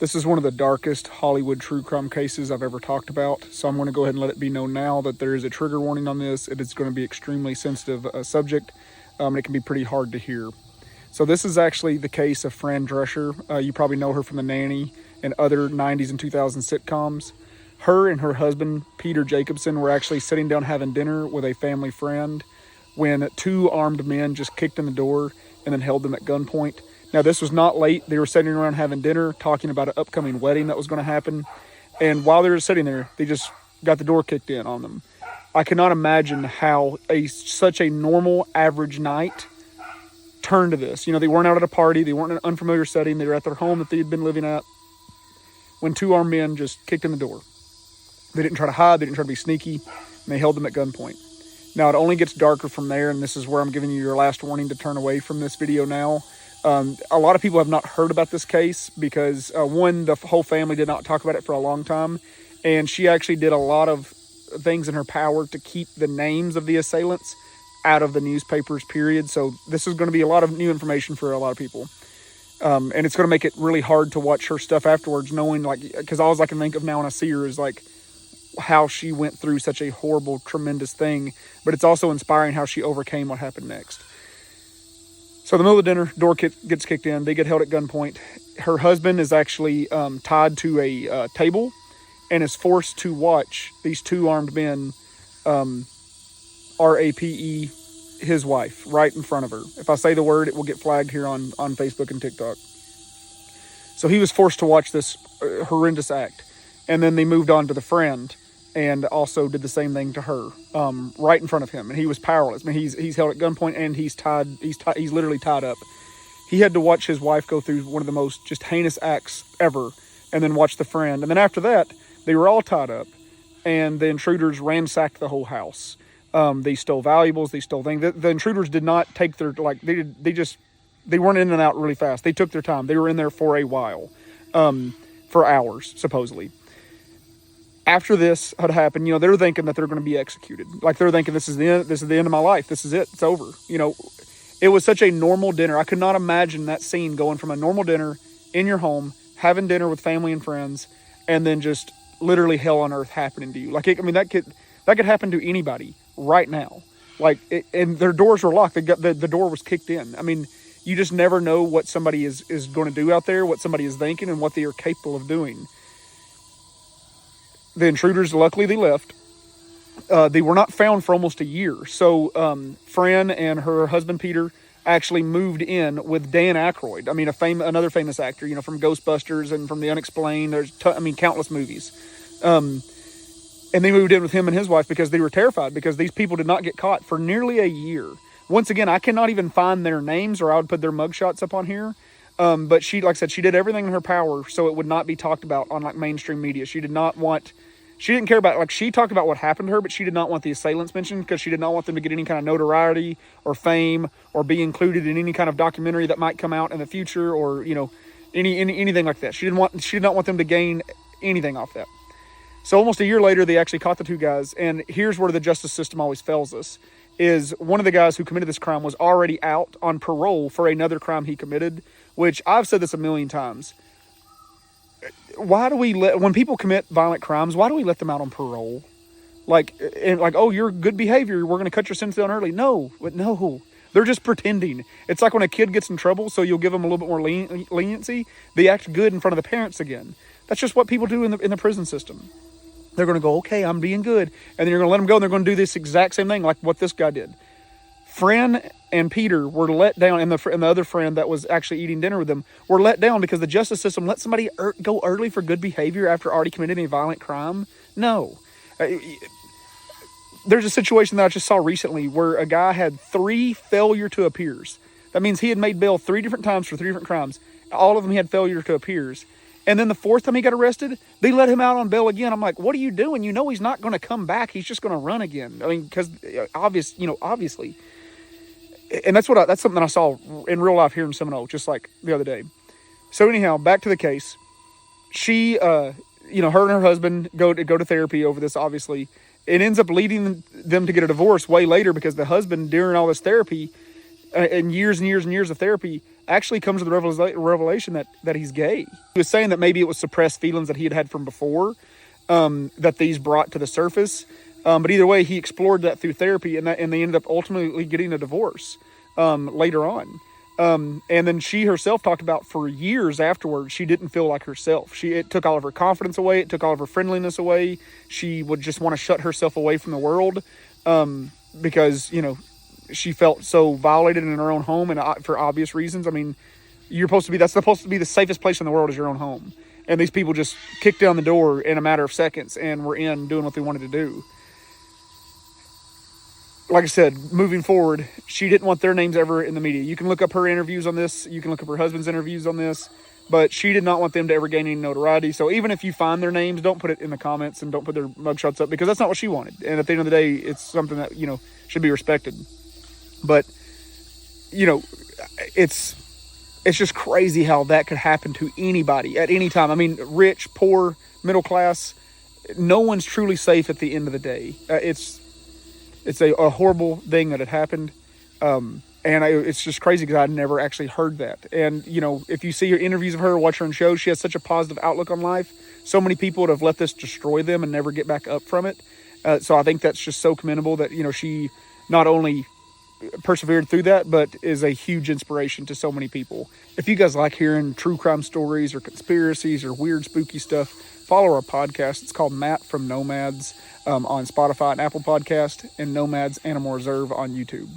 This is one of the darkest Hollywood true crime cases I've ever talked about, so I'm going to go ahead and let it be known now that there is a trigger warning on this. It is going to be extremely sensitive subject, and it can be pretty hard to hear. So this is actually the case of Fran Drescher. You probably know her from The Nanny and other 90s and 2000s sitcoms. Her and her husband, Peter Jacobson, were actually sitting down having dinner with a family friend when two armed men just kicked in the door and then held them at gunpoint. Now, this was not late. They were sitting around having dinner, talking about an upcoming wedding that was going to happen. And while they were sitting there, they just got the door kicked in on them. I cannot imagine how such a normal, average night turned to this. You know, they weren't out at a party. They weren't in an unfamiliar setting. They were at their home that they had been living at when two armed men just kicked in the door. They didn't try to hide. They didn't try to be sneaky. And they held them at gunpoint. Now, it only gets darker from there, and this is where I'm giving you your last warning to turn away from this video now. A lot of people have not heard about this case because, one, the whole family did not talk about it for a long time, and she actually did a lot of things in her power to keep the names of the assailants out of the newspapers, period. So this is going to be a lot of new information for a lot of people. And it's going to make it really hard to watch her stuff afterwards, knowing, like, because all I can think of now when I see her is, like, how she went through such a horrible, tremendous thing. But it's also inspiring how she overcame what happened next. So in the middle of dinner, door gets kicked in. They get held at gunpoint. Her husband is actually tied to a table and is forced to watch these two armed men rape his wife right in front of her. If I say the word, it will get flagged here on Facebook and TikTok. So he was forced to watch this horrendous act. And then they moved on to the friend and also did the same thing to her right in front of him. And he was powerless. I mean, he's held at gunpoint and he's literally tied up. He had to watch his wife go through one of the most just heinous acts ever and then watch the friend. And then after that, they were all tied up and the intruders ransacked the whole house. They stole valuables. They stole things. The intruders did not take their, like, they weren't in and out really fast. They took their time. They were in there for a while, for hours, supposedly. After this had happened, you know, they're thinking that they're going to be executed. Like, they're thinking, this is the end of my life. This is it. It's over. You know, it was such a normal dinner. I could not imagine that scene going from a normal dinner in your home, having dinner with family and friends, and then just literally hell on earth happening to you. Like, that could happen to anybody right now. Like, and their doors were locked. The door was kicked in. I mean, you just never know what somebody is going to do out there, what somebody is thinking, and what they are capable of doing. The intruders, luckily, they left. They were not found for almost a year. So Fran and her husband, Peter, actually moved in with Dan Aykroyd. I mean, another famous actor, you know, from Ghostbusters and from The Unexplained. There's, countless movies. And they moved in with him and his wife because they were terrified because these people did not get caught for nearly a year. Once again, I cannot even find their names or I would put their mugshots up on here. But she, like I said, she did everything in her power so it would not be talked about on, like, mainstream media. She didn't care about, like, she talked about what happened to her, but she did not want the assailants mentioned because she did not want them to get any kind of notoriety or fame or be included in any kind of documentary that might come out in the future or, you know, anything like that. She did not want them to gain anything off that. So almost a year later, they actually caught the two guys. And here's where the justice system always fails us, is one of the guys who committed this crime was already out on parole for another crime he committed, which I've said this a million times. Why do we when people commit violent crimes, why do we let them out on parole? Oh, you're good behavior, we're going to cut your sentence down early. No, they're just pretending. It's like when a kid gets in trouble, so you'll give them a little bit more leniency. They act good in front of the parents again. That's just what people do in the prison system. They're going to go, okay, I'm being good. And then you're going to let them go, and they're going to do this exact same thing like what this guy did. Fran and Peter were let down, and the other friend that was actually eating dinner with them were let down because the justice system let somebody go early for good behavior after already committing a violent crime. No. There's a situation that I just saw recently where a guy had 3 failure to appears. That means he had made bail 3 different times for 3 different crimes. All of them he had failure to appears. And then the 4th time he got arrested, they let him out on bail again. I'm like, what are you doing? You know he's not going to come back. He's just going to run again. I mean, because obviously. And that's something I saw in real life here in Seminole, just like the other day. So anyhow, back to the case. She, her and her husband go to therapy over this, obviously. It ends up leading them to get a divorce way later because the husband, during all this therapy, and years and years and years of therapy, actually comes to the revelation that he's gay. He was saying that maybe it was suppressed feelings that he had from before, that these brought to the surface. But either way, he explored that through therapy, and they ended up ultimately getting a divorce later on. And then she herself talked about for years afterwards, she didn't feel like herself. It took all of her confidence away. It took all of her friendliness away. She would just want to shut herself away from the world, because, she felt so violated in her own home, and for obvious reasons. I mean, that's supposed to be the safest place in the world is your own home. And these people just kicked down the door in a matter of seconds and were in doing what they wanted to do. Like I said, moving forward, she didn't want their names ever in the media. You can look up her interviews on this. You can look up her husband's interviews on this. But she did not want them to ever gain any notoriety. So even if you find their names, don't put it in the comments and don't put their mugshots up, because that's not what she wanted. And at the end of the day, it's something that, should be respected. But, it's just crazy how that could happen to anybody at any time. I mean, rich, poor, middle class, no one's truly safe at the end of the day. It's a horrible thing that had happened. It's just crazy because I'd never actually heard that. And, if you see her interviews of her, watch her on shows, she has such a positive outlook on life. So many people would have let this destroy them and never get back up from it. So I think that's just so commendable that, she not only persevered through that, but is a huge inspiration to so many people. If you guys like hearing true crime stories or conspiracies or weird spooky stuff, follow our podcast. It's called Matt from Nomads on Spotify and Apple Podcast, and Nomads Animal Reserve on YouTube.